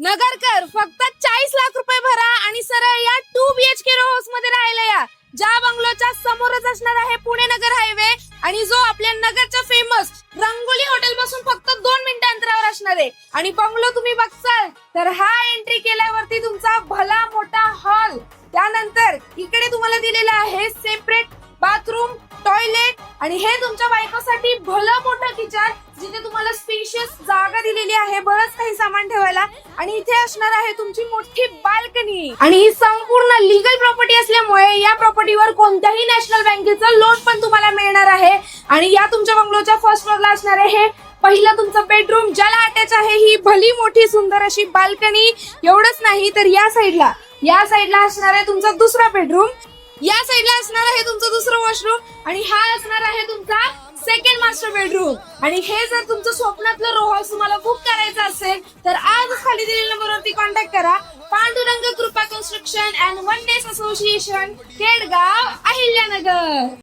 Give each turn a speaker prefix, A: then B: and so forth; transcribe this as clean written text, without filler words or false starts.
A: नगरकर फक्त 40 लाख रुपये भरा आणि सरळ या 2 BHK रो हाऊस मध्ये राहायला या. ज्या बंगलोच्या समोरच असणार आहे पुणे नगर हायवे आणि जो आपल्या नगरच्या फेमस रंगोली हॉटेल पासून फक्त 2 मिनिटं अंतरावर असणार आहे. आणि बंगलो तुम्ही बघसाल तर हा एंट्री केल्यावरती तुमचा भला मोठा हॉल, त्यानंतर इकडे तुम्हाला दिलेला आहे सेपरेट बाथरूम, टॉयलेट आणि हे तुमच्या बायकोसाठी भलं मोठं किचन जिथे तुम्हाला स्पेशियस जागा दिलेली आहे बरंच काही सामान ठेवायला. आणि इथे असणार आहे तुमची मोठी बाल्कनी आणि ही संपूर्ण लीगल प्रॉपर्टी असल्यामुळे या प्रॉपर्टीवर कोणत्याही नॅशनल बँकेचं लोन पण तुम्हाला मिळणार आहे. आणि या तुमच्या बंगलोच्या फर्स्ट फ्लोअरला असणार आहे पहिलं तुमचं बेडरूम ज्याला अटॅच आहे ही भली मोठी सुंदर अशी बाल्कनी. एवढंच नाही तर या साईडला असणार आहे तुमचा दुसरा बेडरूम, या साईडला असणार आहे तुमचं दुसरं वॉशरूम आणि हा असणार आहे तुमचा सेकंड मास्टर बेडरूम. आणि हे जर तुमचं स्वप्नातलं रो हाऊस तुम्हाला बुक करायचं असेल तर आजच खाली दिलेल्या नंबरवरती कॉन्टॅक्ट करा. पांडुरंग कृपा construction and one days association, Kedgaon, Ahilyanagar.